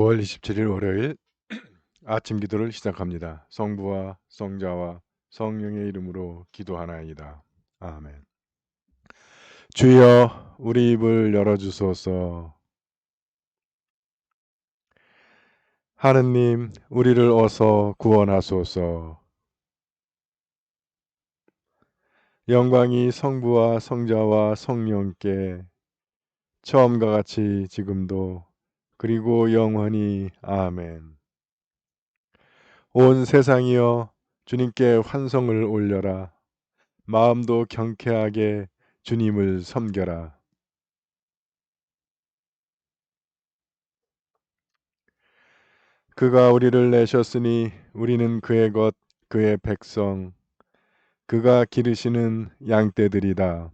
9월 27일 월요일 아침 기도를 시작합니다. 성부와 성자와 성령의 이름으로 기도하나이다. 아멘. 주여 우리 입을 열어주소서. 하느님 우리를 어서 구원하소서. 영광이 성부와 성자와 성령께 처음과 같이 지금도 그리고 영원히 아멘. 온 세상이여 주님께 환성을 올려라. 마음도 경쾌하게 주님을 섬겨라. 그가 우리를 내셨으니 우리는 그의 것, 그의 백성, 그가 기르시는 양떼들이다.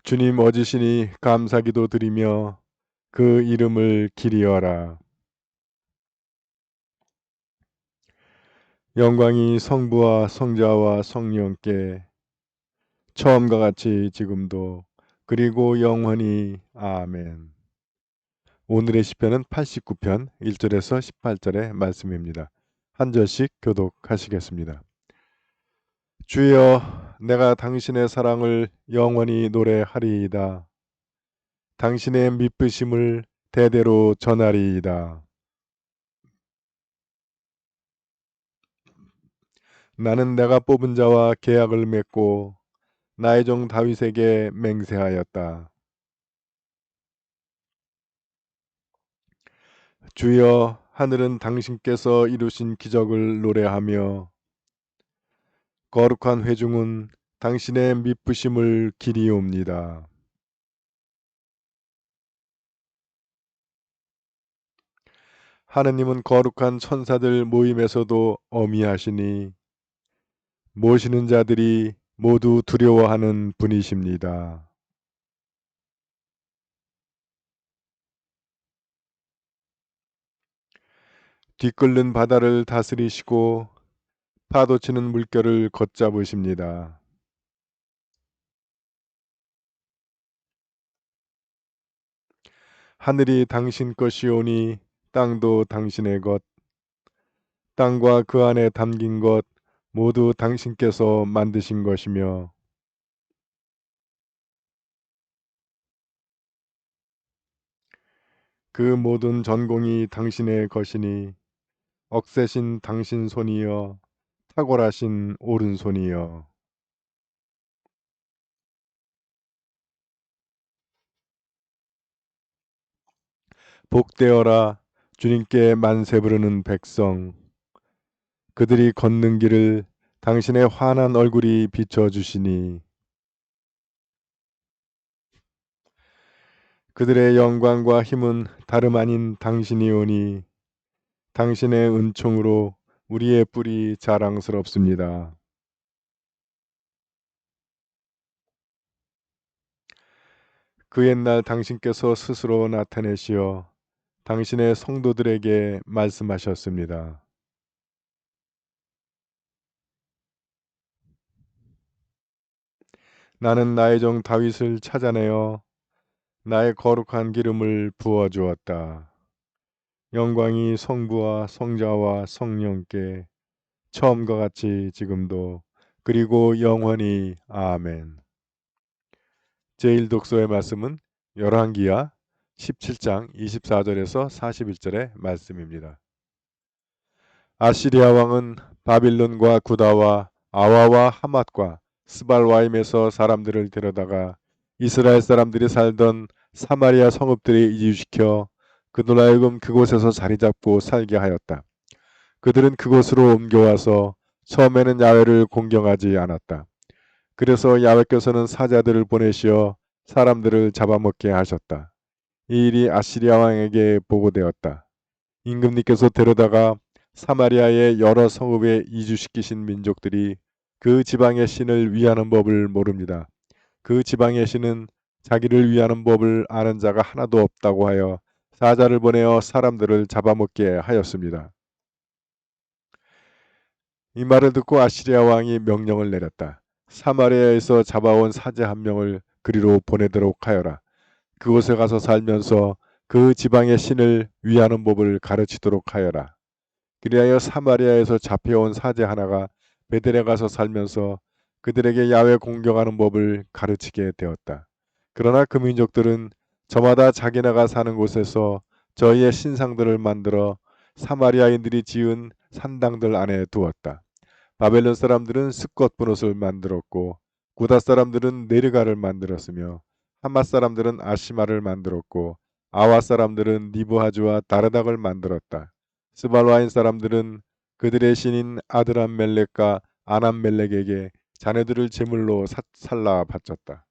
주님 얻으시니 감사기도 드리며 그 이름을 기리어라. 영광이 성부와 성자와 성령께 처음과 같이 지금도 그리고 영원히 아멘. 오늘의 시편은 89편 1절에서 18절의 말씀입니다. 한 절씩 교독하시겠습니다. 주여 내가 당신의 사랑을 영원히 노래하리이다. 당신의 미쁘심을 대대로 전하리이다. 나는 내가 뽑은 자와 계약을 맺고 나의 종 다윗에게 맹세하였다. 주여 하늘은 당신께서 이루신 기적을 노래하며 거룩한 회중은 당신의 미쁘심을 기리옵니다. 하느님은 거룩한 천사들 모임에서도 어미하시니 모시는 자들이 모두 두려워하는 분이십니다. 뒤끓는 바다를 다스리시고 파도치는 물결을 걷잡으십니다. 하늘이 당신 것이오니 땅도 당신의 것, 땅과 그 안에 담긴 것 모두 당신께서 만드신 것이며 그 모든 전공이 당신의 것이니 억세신 당신 손이여 탁월하신 오른손이여. 복되어라 주님께 만세 부르는 백성, 그들이 걷는 길을 당신의 환한 얼굴이 비춰주시니 그들의 영광과 힘은 다름 아닌 당신이오니 당신의 은총으로 우리의 뿔이 자랑스럽습니다. 그 옛날 당신께서 스스로 나타내시어 당신의 성도들에게 말씀하셨습니다. 나는 나의 종 다윗을 찾아내어 나의 거룩한 기름을 부어주었다. 영광이 성부와 성자와 성령께 처음과 같이 지금도 그리고 영원히 아멘. 제1독서의 말씀은 열왕기하 17장 24절에서 41절의 말씀입니다. 아시리아 왕은 바빌론과 구다와 아와와 하맛과 스발와임에서 사람들을 데려다가 이스라엘 사람들이 살던 사마리아 성읍들에 이주시켜 그들 하여금 그곳에서 자리 잡고 살게 하였다. 그들은 그곳으로 옮겨와서 처음에는 야훼를 공경하지 않았다. 그래서 야훼께서는 사자들을 보내시어 사람들을 잡아먹게 하셨다. 이 일이 아시리아 왕에게 보고되었다. 임금님께서 데려다가 사마리아의 여러 성읍에 이주시키신 민족들이 그 지방의 신을 위하는 법을 모릅니다. 그 지방의 신은 자기를 위하는 법을 아는 자가 하나도 없다고 하여 사자를 보내어 사람들을 잡아먹게 하였습니다. 이 말을 듣고 아시리아 왕이 명령을 내렸다. 사마리아에서 잡아온 사제 한 명을 그리로 보내도록 하여라. 그곳에 가서 살면서 그 지방의 신을 위하는 법을 가르치도록 하여라. 그리하여 사마리아에서 잡혀온 사제 하나가 베델에 가서 살면서 그들에게 야훼 공경하는 법을 가르치게 되었다. 그러나 그 민족들은 저마다 자기네가 사는 곳에서 저희의 신상들을 만들어 사마리아인들이 지은 산당들 안에 두었다. 바벨론 사람들은 스꽃 분옷을 만들었고 구다 사람들은 네르가를 만들었으며 하맛 사람들은 아시마를 만들었고 아와 사람들은 니브하주와 다르닥을 만들었다. 스발와인 사람들은 그들의 신인 아드람멜렉과 아남멜렉에게 자네들을 제물로 살라 바쳤다.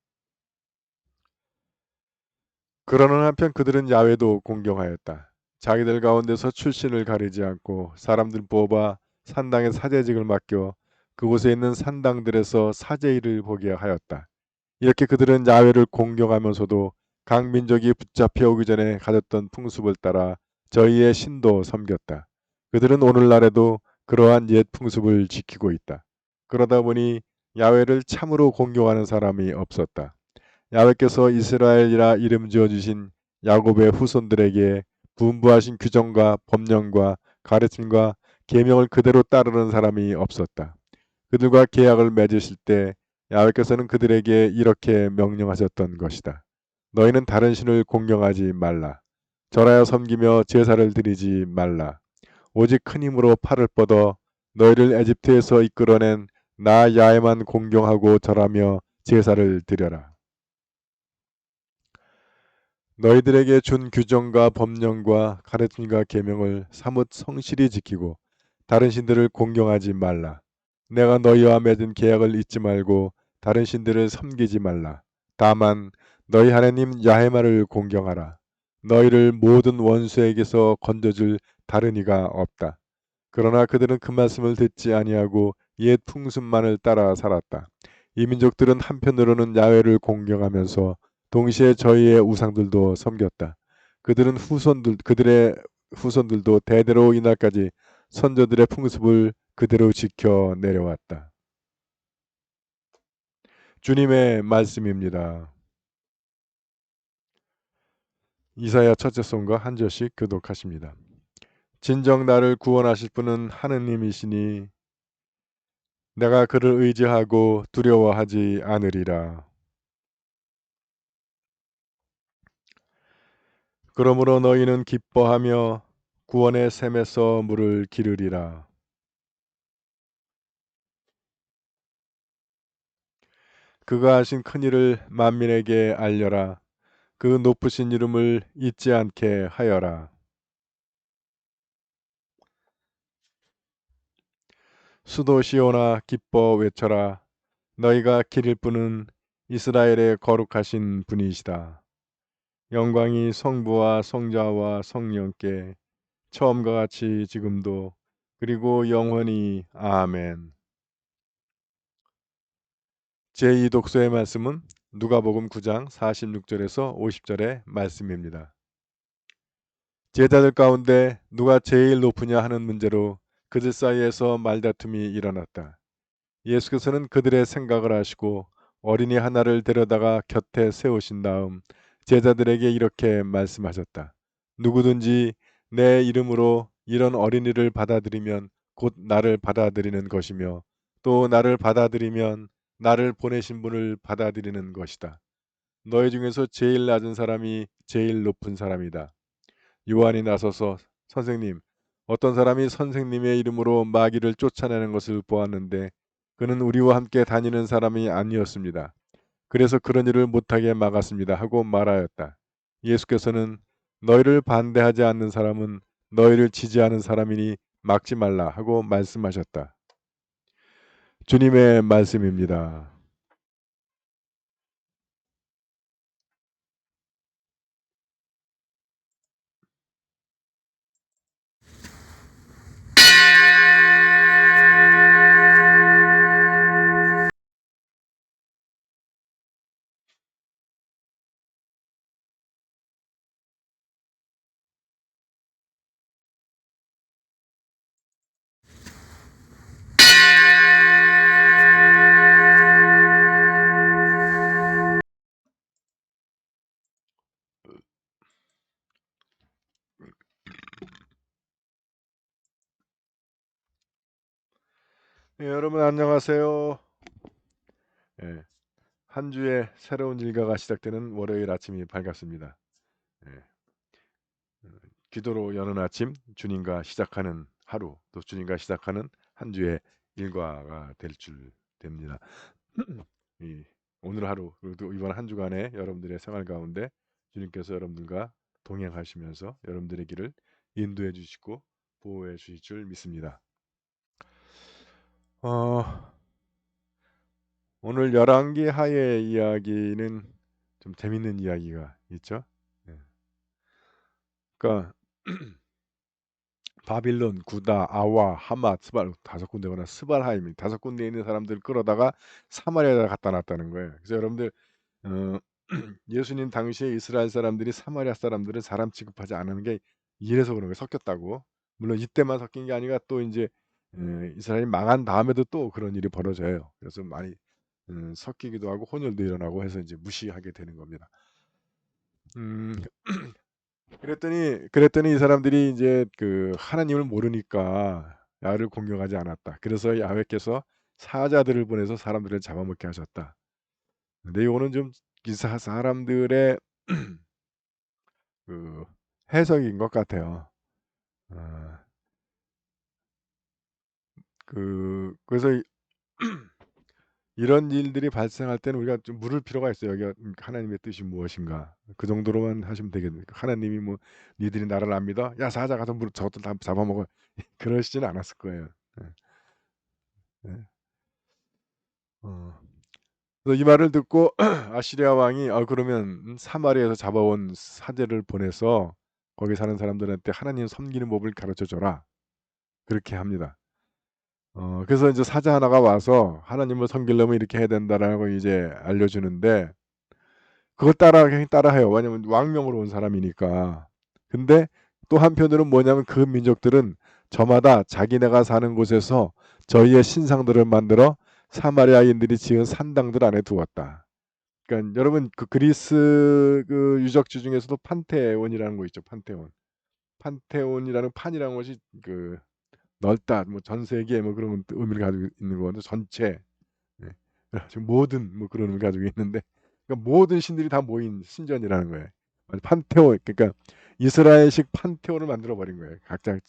그러는 한편 그들은 야훼도 공경하였다. 자기들 가운데서 출신을 가리지 않고 사람들 뽑아 산당의 사제직을 맡겨 그곳에 있는 산당들에서 사제 일을 보게 하였다. 이렇게 그들은 야훼를 공경하면서도 각 민족이 붙잡혀 오기 전에 가졌던 풍습을 따라 저희의 신도 섬겼다. 그들은 오늘날에도 그러한 옛 풍습을 지키고 있다. 그러다 보니 야훼를 참으로 공경하는 사람이 없었다. 야훼께서 이스라엘이라 이름 지어 주신 야곱의 후손들에게 분부하신 규정과 법령과 가르침과 계명을 그대로 따르는 사람이 없었다. 그들과 계약을 맺으실 때 야훼께서는 그들에게 이렇게 명령하셨던 것이다. 너희는 다른 신을 공경하지 말라. 절하여 섬기며 제사를 드리지 말라. 오직 큰 힘으로 팔을 뻗어 너희를 에집트에서 이끌어낸 나 야훼만 공경하고 절하며 제사를 드려라. 너희들에게 준 규정과 법령과 가르침과 계명을 사뭇 성실히 지키고 다른 신들을 공경하지 말라. 내가 너희와 맺은 계약을 잊지 말고 다른 신들을 섬기지 말라. 다만 너희 하나님 야훼마를 공경하라. 너희를 모든 원수에게서 건져줄 다른 이가 없다. 그러나 그들은 그 말씀을 듣지 아니하고 옛 풍습만을 따라 살았다. 이 민족들은 한편으로는 야훼를 공경하면서 동시에 저희의 우상들도 섬겼다. 그들의 후손들도 대대로 이날까지 선조들의 풍습을 그대로 지켜 내려왔다. 주님의 말씀입니다. 이사야 첫째 송가 한 절씩 교독하십니다. 진정 나를 구원하실 분은 하느님이시니 내가 그를 의지하고 두려워하지 않으리라. 그러므로 너희는 기뻐하며 구원의 샘에서 물을 기르리라. 그가 하신 큰 일을 만민에게 알려라. 그 높으신 이름을 잊지 않게 하여라. 수도 시온아 기뻐 외쳐라. 너희가 기릴 분은 이스라엘의 거룩하신 분이시다. 영광이 성부와 성자와 성령께 처음과 같이 지금도 그리고 영원히 아멘. 제2독서의 말씀은 누가복음 9장 46절에서 50절의 말씀입니다. 제자들 가운데 누가 제일 높으냐 하는 문제로 그들 사이에서 말다툼이 일어났다. 예수께서는 그들의 생각을 아시고 어린이 하나를 데려다가 곁에 세우신 다음 제자들에게 이렇게 말씀하셨다. 누구든지 내 이름으로 이런 어린이를 받아들이면 곧 나를 받아들이는 것이며 또 나를 받아들이면 나를 보내신 분을 받아들이는 것이다. 너희 중에서 제일 낮은 사람이 제일 높은 사람이다. 요한이 나서서 선생님, 어떤 사람이 선생님의 이름으로 마귀를 쫓아내는 것을 보았는데 그는 우리와 함께 다니는 사람이 아니었습니다. 그래서 그런 일을 못하게 막았습니다. 하고 말하였다. 예수께서는 너희를 반대하지 않는 사람은 너희를 지지하는 사람이니 막지 말라 하고 말씀하셨다. 주님의 말씀입니다. 여러분 안녕하세요. 예, 한 주의 새로운 일과가 시작되는 월요일 아침이 밝았습니다. 예, 기도로 여는 아침, 주님과 시작하는 하루, 또 주님과 시작하는 한 주의 일과가 될 줄 됩니다. 이, 오늘 하루, 그리고 이번 한 주간의 여러분들의 생활 가운데 주님께서 여러분들과 동행하시면서 여러분들의 길을 인도해 주시고 보호해 주실 줄 믿습니다. 어, 오늘 열왕기 하의 이야기는 좀 재밌는 이야기가 있죠. 예. 그러니까 바빌론, 구다, 아와, 하맛, 스발 다섯 군데거나 스발하임 다섯 군데에 있는 사람들 끌어다가 사마리아에 갖다 놨다는 거예요. 그래서 여러분들 어, 예수님 당시에 이스라엘 사람들이 사마리아 사람들을 사람 취급하지 않은 게 이래서 그런 거예요. 섞였다고. 물론 이때만 섞인 게 아니라 또 이제 이스라엘이 망한 다음에도 또 그런 일이 벌어져요. 그래서 많이 섞이기도 하고 혼혈도 일어나고 해서 이제 무시하게 되는 겁니다. 음, 그랬더니 이 사람들이 이제 그 하나님을 모르니까 야를 공경하지 않았다. 그래서 야훼께서 사자들을 보내서 사람들을 잡아먹게 하셨다. 근데 이거는 좀 기사 사람들의 그 해석인 것 같아요. 아, 그래서 이런 일들이 발생할 때는 우리가 좀 물을 필요가 있어요. 여기가 하나님의 뜻이 무엇인가. 그 정도로만 하시면 되겠네요. 하나님이 뭐 니들이 나를 안 믿어? 야 사자 가서 물 저것들 다 잡아먹어. 그러시지는 않았을 거예요. 예, 예. 어. 그래서 이 말을 듣고 아시리아 왕이 그러면 사마리아에서 잡아온 사제를 보내서 거기 사는 사람들한테 하나님 섬기는 법을 가르쳐 줘라. 그렇게 합니다. 그래서 이제 사자 하나가 와서 하나님을 섬기려면 이렇게 해야 된다라고 이제 알려주는데 그걸 그냥 따라해요. 왜냐면 왕명으로 온 사람이니까. 근데 또 한편으로는 뭐냐면 그 민족들은 저마다 자기네가 사는 곳에서 저희의 신상들을 만들어 사마리아인들이 지은 산당들 안에 두었다. 그러니까 여러분 그 그리스 그 유적지 중에서도 판테온이라는 거 있죠. 판테온. 판테온이라는 판이라는 것이 그 넓다, 뭐 전 세계 뭐 그런 의미를 가지고 있는 거거든요. 전체. 예. 지금 모든 뭐 그런 의미를 가지고 있는데 그러니까 모든 신들이 다 모인 신전이라는 거예요. 판테온 그러니까 이스라엘식 판테온을 만들어 버린 거예요. 각자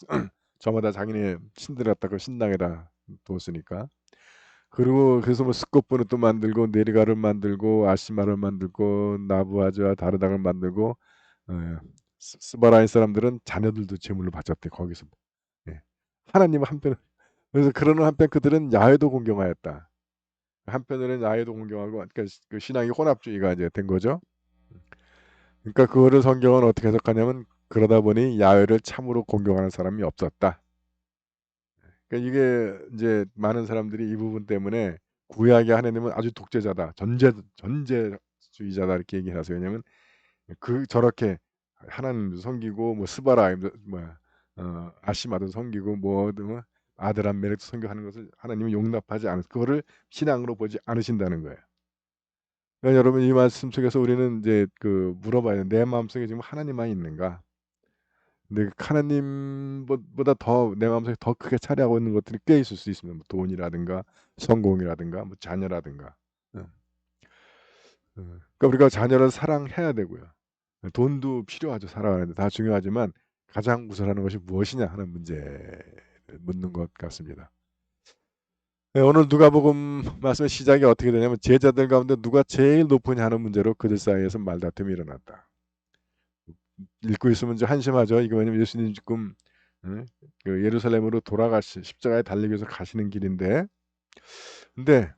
저마다 자기네 신들 갖다가 신당에다 뒀으니까. 그리고 그래서 뭐 스코프를 또 만들고 네리가를 만들고 아시마를 만들고 나부아즈와 다르당을 만들고 스바라인 사람들은 자녀들도 제물로 바쳤대 거기서. 예. 하나님은 한편 그래서 그러는 한편 그들은 야훼도 공경하였다. 한편으로는 야훼도 공경하고 그러니까 그 신앙이 혼합주의가 이제 된 거죠. 그러니까 그거를 성경은 어떻게 해석하냐면 그러다 보니 야훼를 참으로 공경하는 사람이 없었다. 그러니까 이게 이제 많은 사람들이 이 부분 때문에 구약의 하나님은 아주 독재자다, 전제주의자다 이렇게 얘기하세요. 왜냐하면 그 저렇게 하나님도 섬기고 뭐 스바라임도 뭐 아시마도 섬기고 뭐 아들 암멜렉도 섬겨하는 것을 하나님이 용납하지 않을 그거를 신앙으로 보지 않으신다는 거예요. 그러니까 여러분 이 말씀 속에서 우리는 이제 그 물어봐야 돼. 내 마음속에 지금 하나님만 있는가? 근데 하나님보다 더 내 마음속에 더 크게 차지하고 있는 것들이 꽤 있을 수 있습니다. 뭐 돈이라든가 성공이라든가 뭐 자녀라든가. 응. 그러니까 우리가 자녀를 사랑해야 되고요. 돈도 필요하죠. 살아가는데 다 중요하지만 가장 우선하는 것이 무엇이냐 하는 문제를 묻는 것 같습니다. 네, 오늘 누가복음 말씀의 시작이 어떻게 되냐면 제자들 가운데 누가 제일 높으냐 하는 문제로 그들 사이에서 말다툼이 일어났다. 읽고 있으면 좀 한심하죠. 이거 왜냐면 예수님 지금 응? 그 예루살렘으로 십자가에 달리기 위해서 가시는 길인데 근데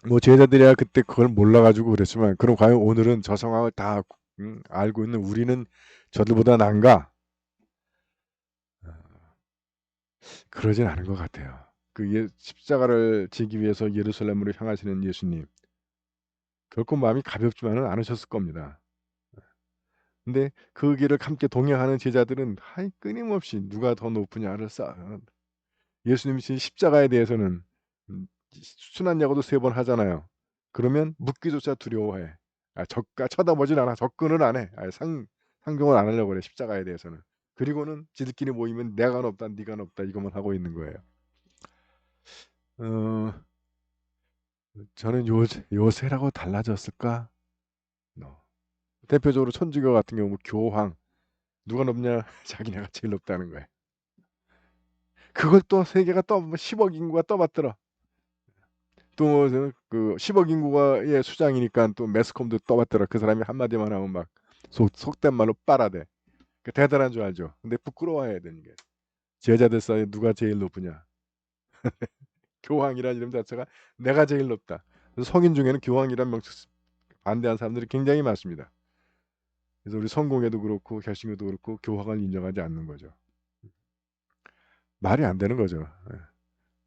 뭐 제자들이야 그때 그걸 몰라가지고 그랬지만 그럼 과연 오늘은 저 상황을 다 알고 있는 우리는 저들보다 난가? 그러진 않은 것 같아요. 십자가를 지기 위해서 예루살렘으로 향하시는 예수님 결코 마음이 가볍지만은 않으셨을 겁니다. 근데 그 길을 함께 동행하는 제자들은 끊임없이 누가 더 높으냐를 예수님이 진 십자가에 대해서는 순한 야고도 3번 하잖아요. 그러면 묻기조차 두려워해. 쳐다보진 않아. 접근을 안 해. 상종을 안 하려고 그래. 십자가에 대해서는. 그리고는 지들끼리 모이면 내가 높다, 네가 높다 이것만 하고 있는 거예요. 어, 저는 요새라고 달라졌을까? 어. 대표적으로 천주교 같은 경우 교황 누가 높냐? 자기네가 제일 높다는 거예요. 그걸 또 세계가 또 10억 인구가 떠받들어. 또그 10억 인구가의 수장이니까 또 매스컴도 떠받들어. 그 사람이 한마디만 하면 막 속된 말로 빨아대. 그 대단한 줄 알죠. 근데 부끄러워해야 되는 게 제자들 사이에 누가 제일 높으냐? 교황이라는 이름 자체가 내가 제일 높다. 그래서 성인 중에는 교황이란 명칭 반대하는 사람들이 굉장히 많습니다. 그래서 우리 성공회도 그렇고 개신교도 그렇고 교황을 인정하지 않는 거죠. 말이 안 되는 거죠.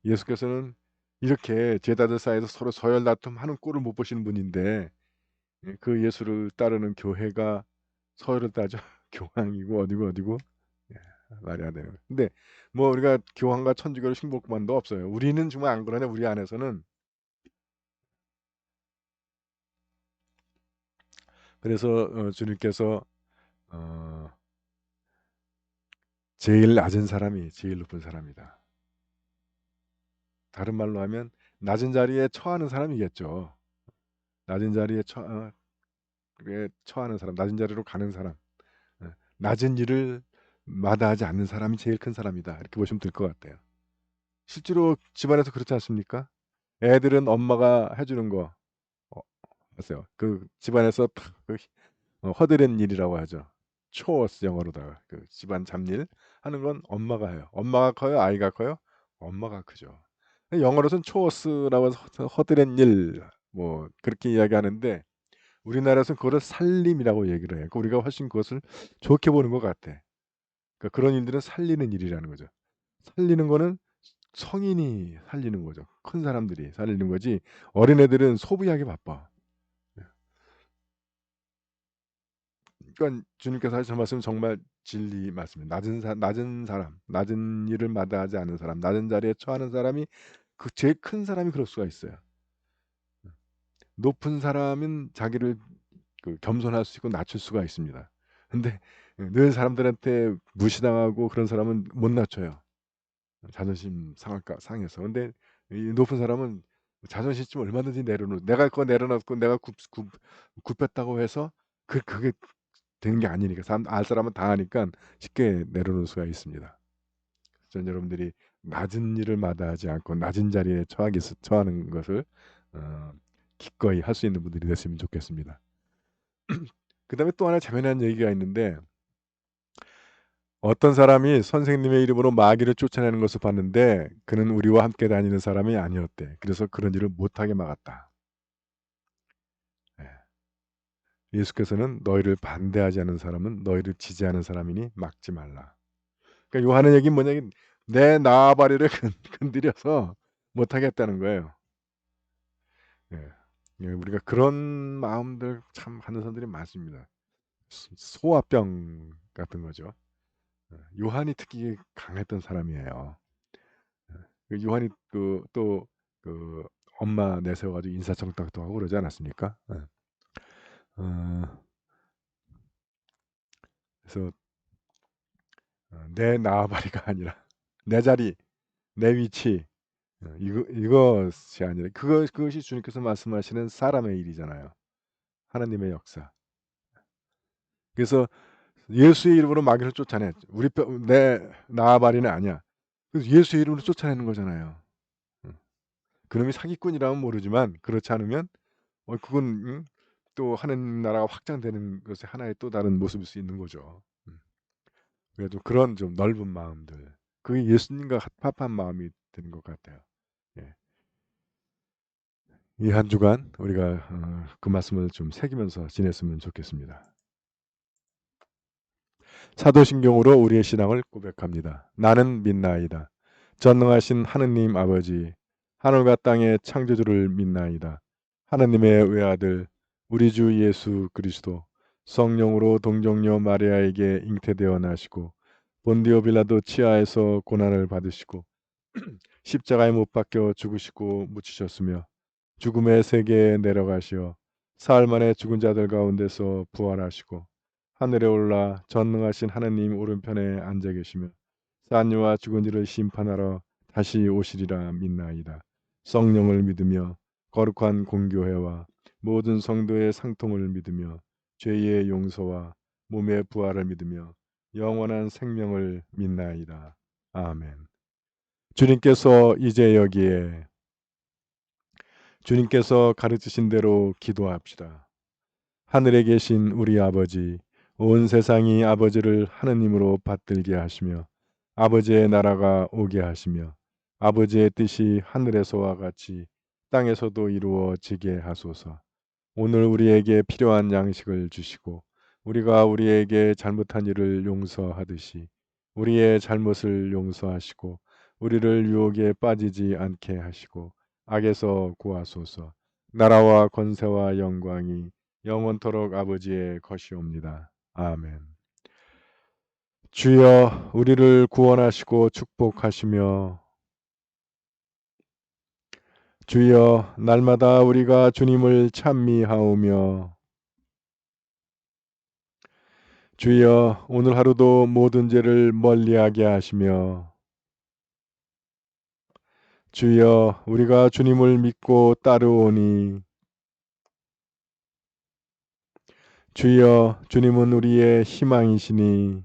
예수께서는 이렇게 제자들 사이에서 서로 서열 다툼하는 꼴을 못 보시는 분인데 그 예수를 따르는 교회가 서열을 따져 교황이고 어디고 어디고 예, 말이 안 되는 거예요. 근데 뭐 우리가 교황과 천주교를 흉볼만도 없어요. 우리는 정말 안 그러냐 우리 안에서는. 그래서 주님께서 어, 제일 낮은 사람이 제일 높은 사람이다. 다른 말로 하면 낮은 자리에 처하는 사람이겠죠. 낮은 자리에 처하는 사람, 낮은 자리로 가는 사람, 낮은 일을 마다하지 않는 사람이 제일 큰 사람이다. 이렇게 보시면 될 것 같아요. 실제로 집안에서 그렇지 않습니까? 애들은 엄마가 해주는 거 아세요? 그 집안에서 허드렛 일이라고 하죠. chores 영어로다가 그 집안 잡일 하는 건 엄마가 해요. 엄마가 커요, 아이가 커요? 엄마가 크죠. 영어로는 chores라고 해서 허드렛 일 뭐 그렇게 이야기하는데 우리나라에서는 그거를 살림이라고 얘기를 해요. 그러니까 우리가 훨씬 그것을 좋게 보는 것 같아. 그러니까 그런 일들은 살리는 일이라는 거죠. 살리는 거는 성인이 살리는 거죠. 큰 사람들이 살리는 거지. 어린애들은 소비하기 바빠. 그러니까 주님께서 하신 말씀은 정말 진리 말씀이에요. 낮은 사람, 낮은 일을 마다하지 않은 사람, 낮은 자리에 처하는 사람이 그 제일 큰 사람이 그럴 수가 있어요. 높은 사람은 자기를 겸손할 수 있고 낮출 수가 있습니다. 근데 늘 사람들한테 무시당하고 그런 사람은 못 낮춰요. 자존심 상해서. 근데 이 높은 사람은 자존심 좀 얼마든지 내려놓. 내가 그거 내려놓고 내가 굽혔다고 해서 그게 되는 게 아니니까 사람 알 사람은 다 아니까 쉽게 내려놓을 수가 있습니다. 저는 여러분들이 낮은 일을 마다하지 않고 낮은 자리에 처하는 것을 어, 기꺼이 할 수 있는 분들이 됐으면 좋겠습니다. 그다음에 또 하나 재미난 얘기가 있는데 어떤 사람이 선생님의 이름으로 마귀를 쫓아내는 것을 봤는데 그는 우리와 함께 다니는 사람이 아니었대. 그래서 그런 일을 못하게 막았다. 예. 예수께서는 너희를 반대하지 않는 사람은 너희를 지지하는 사람이니 막지 말라. 그러니까 요한의 얘기는 뭐냐? 내 나아바리를 건드려서 못하겠다는 거예요. 예. 예, 우리가 그런 마음들 참 하는 사람들이 많습니다. 소화병 같은 거죠. 요한이 특히 강했던 사람이에요. 요한이 또 그 엄마 내세워가지고 인사청탁도 하고 그러지 않았습니까? 어, 그래서 내 나아바리가 아니라 내 자리, 내 위치 이것이 아니라 그것이 주님께서 말씀하시는 사람의 일이잖아요. 하나님의 역사. 그래서 예수의 이름으로 마귀를 쫓아내. 내 나아바리는 아니야. 그래서 예수의 이름으로 쫓아내는 거잖아요. 그놈이 사기꾼이라면 모르지만 그렇지 않으면 그건 또 하나님 나라가 확장되는 것의 하나의 또 다른 모습일 수 있는 거죠. 그래도 그런 좀 넓은 마음들 그게 예수님과 합한 마음이 되는 것 같아요. 예. 이 한 주간 우리가 그 말씀을 좀 새기면서 지냈으면 좋겠습니다. 사도신경으로 우리의 신앙을 고백합니다. 나는 믿나이다. 전능하신 하느님 아버지, 하늘과 땅의 창조주를 믿나이다. 하느님의 외아들, 우리 주 예수 그리스도, 성령으로 동정녀 마리아에게 잉태되어 나시고 본디오 빌라도 치하에서 고난을 받으시고 십자가에 못 박혀 죽으시고 묻히셨으며 죽음의 세계에 내려가시어 사흘 만에 죽은 자들 가운데서 부활하시고 하늘에 올라 전능하신 하느님 오른편에 앉아 계시며 산유와 죽은 이를 심판하러 다시 오시리라 믿나이다. 성령을 믿으며 거룩한 공교회와 모든 성도의 상통을 믿으며 죄의 용서와 몸의 부활을 믿으며 영원한 생명을 믿나이다. 아멘. 주님께서 이제 여기에 주님께서 가르치신 대로 기도합시다. 하늘에 계신 우리 아버지, 온 세상이 아버지를 하느님으로 받들게 하시며 아버지의 나라가 오게 하시며 아버지의 뜻이 하늘에서와 같이 땅에서도 이루어지게 하소서. 오늘 우리에게 필요한 양식을 주시고 우리가 우리에게 잘못한 일을 용서하듯이 우리의 잘못을 용서하시고 우리를 유혹에 빠지지 않게 하시고 악에서 구하소서. 나라와 권세와 영광이 영원토록 아버지의 것이옵니다. 아멘. 주여 우리를 구원하시고 축복하시며 주여 날마다 우리가 주님을 찬미하오며 주여 오늘 하루도 모든 죄를 멀리하게 하시며 주여 우리가 주님을 믿고 따르오니 주여 주님은 우리의 희망이시니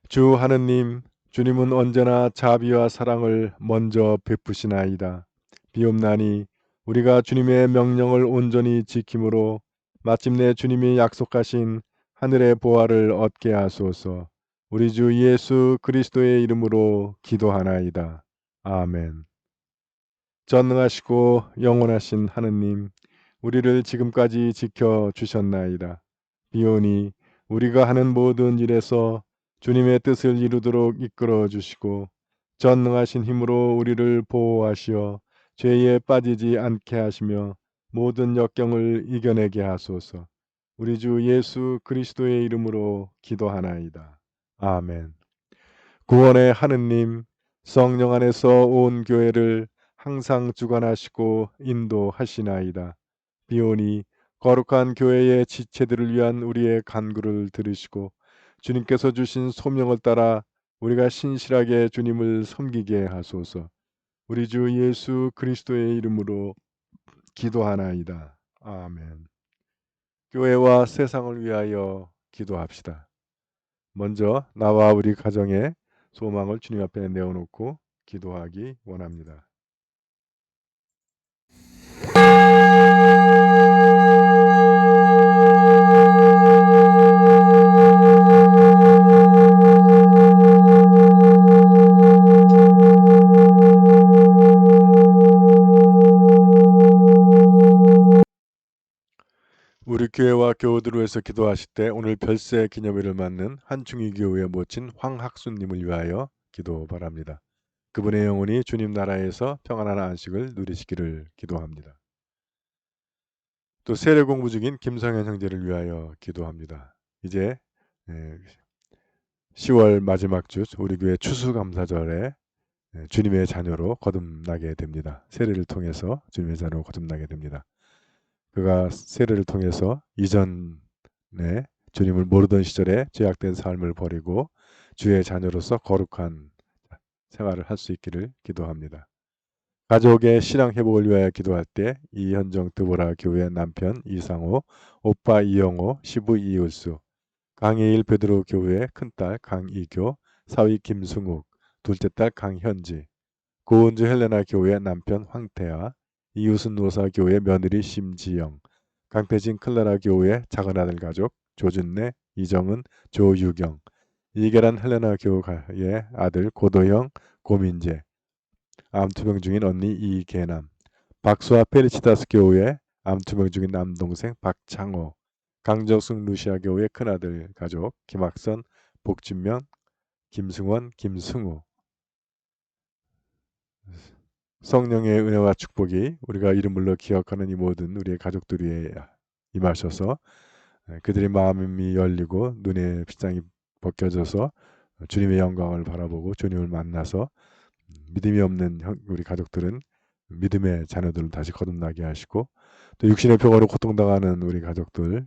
주 하느님 주님은 언제나 자비와 사랑을 먼저 베푸시나이다. 비옵나니 우리가 주님의 명령을 온전히 지킴으로 마침내 주님이 약속하신 하늘의 보화를 얻게 하소서. 우리 주 예수 그리스도의 이름으로 기도하나이다. 아멘. 전능하시고 영원하신 하느님, 우리를 지금까지 지켜주셨나이다. 비오니 우리가 하는 모든 일에서 주님의 뜻을 이루도록 이끌어 주시고 전능하신 힘으로 우리를 보호하시어 죄에 빠지지 않게 하시며 모든 역경을 이겨내게 하소서. 우리 주 예수 그리스도의 이름으로 기도하나이다. 아멘. 구원의 하느님, 성령 안에서 온 교회를 항상 주관하시고 인도하시나이다. 비오니 거룩한 교회의 지체들을 위한 우리의 간구를 들으시고 주님께서 주신 소명을 따라 우리가 신실하게 주님을 섬기게 하소서. 우리 주 예수 그리스도의 이름으로 기도하나이다. 아멘. 교회와 세상을 위하여 기도합시다. 먼저 나와 우리 가정의 소망을 주님 앞에 내어놓고 기도하기 원합니다. 우리 교회와 교우들을 위해서 기도하실 때 오늘 별세 기념일을 맞는 한충이 교우의 모친 황학순님을 위하여 기도 바랍니다. 그분의 영혼이 주님 나라에서 평안한 안식을 누리시기를 기도합니다. 또 세례 공부 중인 김성현 형제를 위하여 기도합니다. 이제 10월 마지막 주 우리 교회 추수감사절에 주님의 자녀로 거듭나게 됩니다. 세례를 통해서 주님의 자녀로 거듭나게 됩니다. 그가 세례를 통해서 이전에 주님을 모르던 시절에 죄악된 삶을 버리고 주의 자녀로서 거룩한 생활을 할 수 있기를 기도합니다. 가족의 신앙 회복을 위하여 기도할 때 이현정 드보라 교회 남편 이상호, 오빠 이영호, 시부 이을수, 강혜일 베드로 교회 큰딸 강이교, 사위 김승욱, 둘째 딸 강현지, 고은주 헬레나 교회 남편 황태아, 이웃은 노사 교회 며느리 심지영, 강태진 클라라 교회 작은아들 가족 조준래, 이정은, 조유경, 이계란 헬레나 교회의 아들 고도형, 고민재, 암투병 중인 언니 이계남, 박수아 페리치다스 교회 암투병 중인 남동생 박창호, 강정숙 루시아 교회 큰아들 가족 김학선, 복진명, 김승원, 김승우. 성령의 은혜와 축복이 우리가 이름으로 기억하는 이 모든 우리의 가족들이 임하셔서 그들의 마음이 열리고 눈의 빗장이 벗겨져서 주님의 영광을 바라보고 주님을 만나서 믿음이 없는 우리 가족들은 믿음의 자녀들을 다시 거듭나게 하시고 또 육신의 병으로 고통당하는 우리 가족들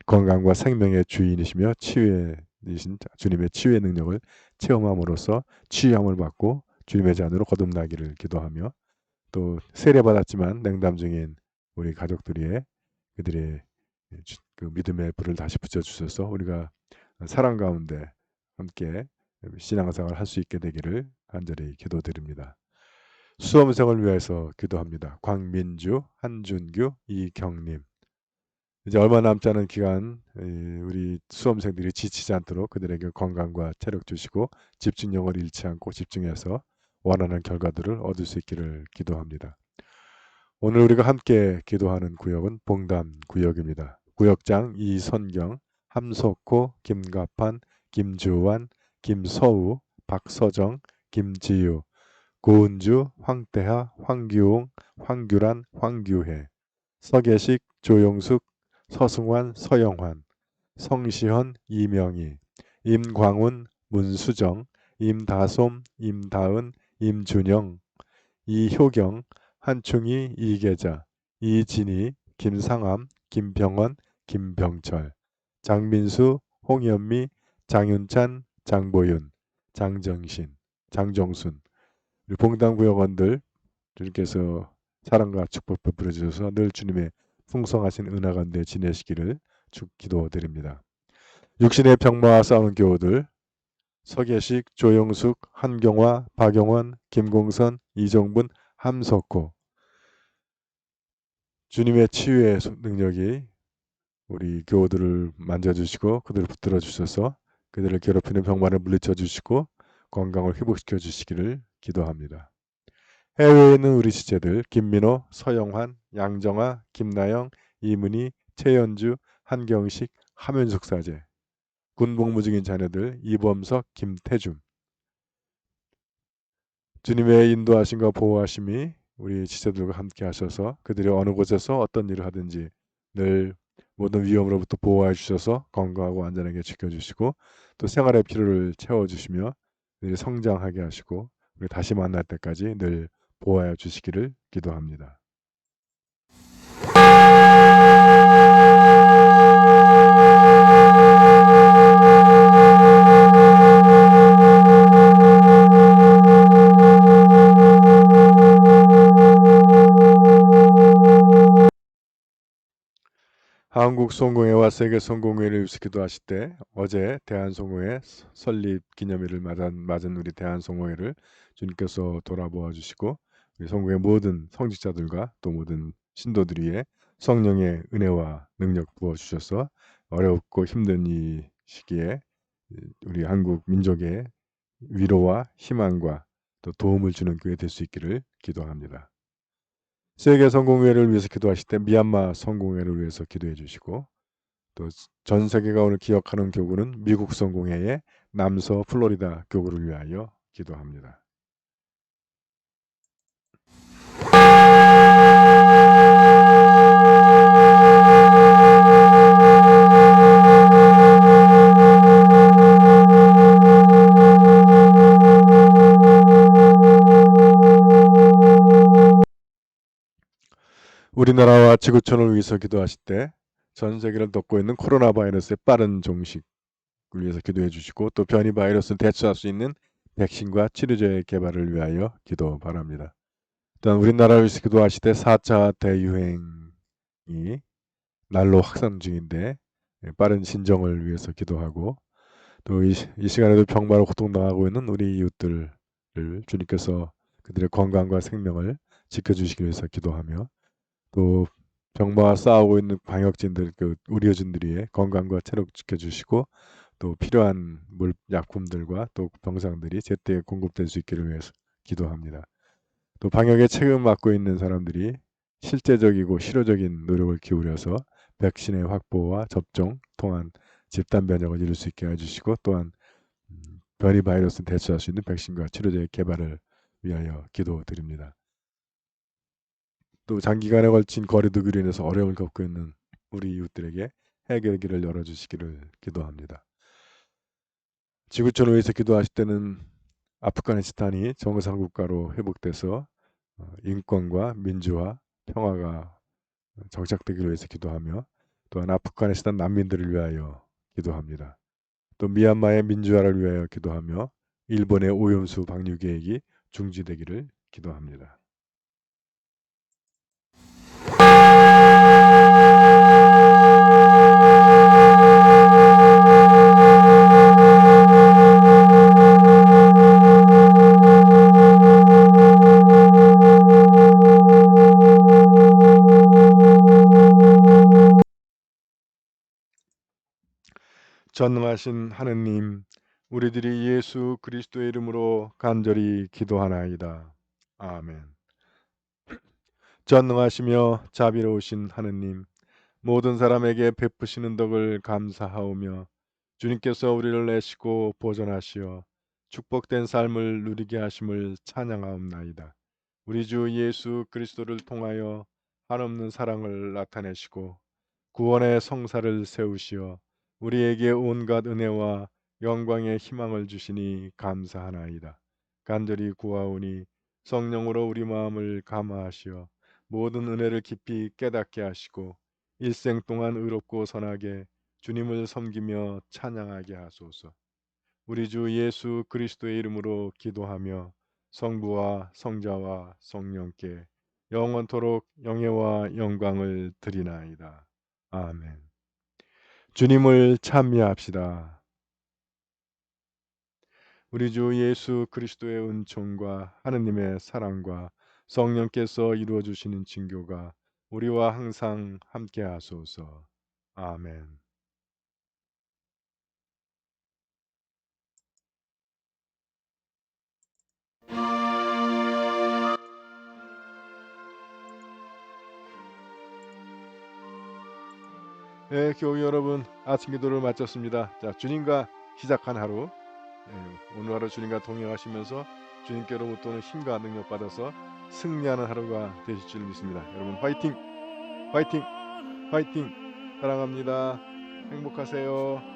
건강과 생명의 주인이시며 치유의 주님의 치유의 능력을 체험함으로써 치유함을 받고 주님의 자녀로 거듭나기를 기도하며, 또 세례받았지만 냉담 중인 우리 가족들의 그들의 그 믿음의 불을 다시 붙여주셔서 우리가 사랑 가운데 함께 신앙생활을 할 수 있게 되기를 간절히 기도드립니다. 수험생을 위해서 기도합니다. 광민주, 한준규, 이경림. 이제 얼마 남지 않은 기간 우리 수험생들이 지치지 않도록 그들에게 건강과 체력 주시고 집중력을 잃지 않고 집중해서 원하는 결과들을 얻을 수 있기를 기도합니다. 오늘 우리가 함께 기도하는 구역은 봉담 구역입니다. 구역장 이선경, 함석호, 김가판, 김주환, 김서우, 박서정, 김지유, 고은주, 황태하, 황규홍, 황규란, 황규혜, 서계식, 조용숙, 서승환, 서영환, 성시현, 이명희, 임광훈, 문수정, 임다솜, 임다은, 임준영, 이효경, 한충희, 이계자, 이진희, 김상암, 김병원, 김병철, 장민수, 홍현미, 장윤찬, 장보윤, 장정신, 장정순, 우리 봉담구역원들 주님께서 사랑과 축복 베풀어 주셔서 늘 주님의 풍성하신 은하 가운데 지내시기를 기도드립니다. 육신의 병마와 싸우는 교우들 서계식, 조영숙, 한경화, 박영원, 김공선, 이정분, 함석호, 주님의 치유의 능력이 우리 교우들을 만져주시고 그들을 붙들어 주셔서 그들을 괴롭히는 병만을 물리쳐 주시고 건강을 회복시켜 주시기를 기도합니다. 해외에 있는 우리 지체들 김민호, 서영환, 양정아, 김나영, 이문희, 최연주, 한경식, 함윤숙 사제, 군복무 중인 자녀들 이범석, 김태준, 주님의 인도하심과 보호하심이 우리 지체들과 함께 하셔서 그들이 어느 곳에서 어떤 일을 하든지 늘 모든 위험으로부터 보호해 주셔서 건강하고 안전하게 지켜주시고 또 생활의 필요를 채워주시며 늘 성장하게 하시고 우리 다시 만날 때까지 늘 보호하여 주시기를 기도합니다. 한국 성공회와 세계 성공회를 유치기도 하실 때 어제 대한성공회 설립 기념일을 맞은 우리 대한성공회를 주님께서 돌아보아 주시고 우리 성공회 모든 성직자들과 또 모든 신도들 위에 성령의 은혜와 능력 부어 주셔서 어렵고 힘든 이 시기에 우리 한국 민족의 위로와 희망과 또 도움을 주는 교회 될 수 있기를 기도합니다. 세계 성공회를 위해서 기도하실 때 미얀마 성공회를 위해서 기도해 주시고 또 전 세계가 오늘 기억하는 교구는 미국 성공회의 남서 플로리다 교구를 위하여 기도합니다. 우리나라와 지구촌을 위해서 기도하실 때 전 세계를 덮고 있는 코로나 바이러스의 빠른 종식을 위해서 기도해 주시고 또 변이 바이러스를 대처할 수 있는 백신과 치료제의 개발을 위하여 기도 바랍니다. 또한 우리나라를 위해서 기도하실 때 4차 대유행이 날로 확산 중인데 빠른 진정을 위해서 기도하고 또 이 시간에도 병마로 고통당하고 있는 우리 이웃들을 주님께서 그들의 건강과 생명을 지켜주시기 위해서 기도하며 또 병마와 싸우고 있는 방역진들, 그 의료진들의 건강과 체력 지켜주시고 또 필요한 약품들과 또 병상들이 제때 공급될 수 있기를 위해서 기도합니다. 또 방역에 책임을 맡고 있는 사람들이 실제적이고 실효적인 노력을 기울여서 백신의 확보와 접종 통한 집단 면역을 이룰 수 있게 해주시고 또한 변이 바이러스를 대처할 수 있는 백신과 치료제의 개발을 위하여 기도드립니다. 또 장기간에 걸친 거리두기로 인해서 어려움을 겪고 있는 우리 이웃들에게 해결길을 열어주시기를 기도합니다. 지구촌을 위해서 기도하실 때는 아프가니스탄이 정상국가로 회복돼서 인권과 민주화, 평화가 정착되기를 위해서 기도하며 또한 아프가니스탄 난민들을 위하여 기도합니다. 또 미얀마의 민주화를 위하여 기도하며 일본의 오염수 방류 계획이 중지되기를 기도합니다. 전능하신 하느님, 우리들이 예수 그리스도의 이름으로 간절히 기도하나이다. 아멘. 전능하시며 자비로우신 하느님, 모든 사람에게 베푸시는 덕을 감사하오며 주님께서 우리를 내시고 보존하시어 축복된 삶을 누리게 하심을 찬양하옵나이다. 우리 주 예수 그리스도를 통하여 한없는 사랑을 나타내시고 구원의 성사를 세우시어 우리에게 온갖 은혜와 영광의 희망을 주시니 감사하나이다. 간절히 구하오니 성령으로 우리 마음을 감화하시어 모든 은혜를 깊이 깨닫게 하시고 일생 동안 의롭고 선하게 주님을 섬기며 찬양하게 하소서. 우리 주 예수 그리스도의 이름으로 기도하며 성부와 성자와 성령께 영원토록 영예와 영광을 드리나이다. 아멘. 주님을 찬미합시다. 우리 주 예수 그리스도의 은총과 하느님의 사랑과 성령께서 이루어 주시는 징교가 우리와 항상 함께 하소서. 아멘. 네, 교우 여러분, 아침 기도를 마쳤습니다. 자, 주님과 시작한 하루, 오늘 하루 주님과 동행하시면서 주님께로부터는 힘과 능력 받아서 승리하는 하루가 되실 줄 믿습니다. 여러분 화이팅! 화이팅! 화이팅! 사랑합니다. 행복하세요.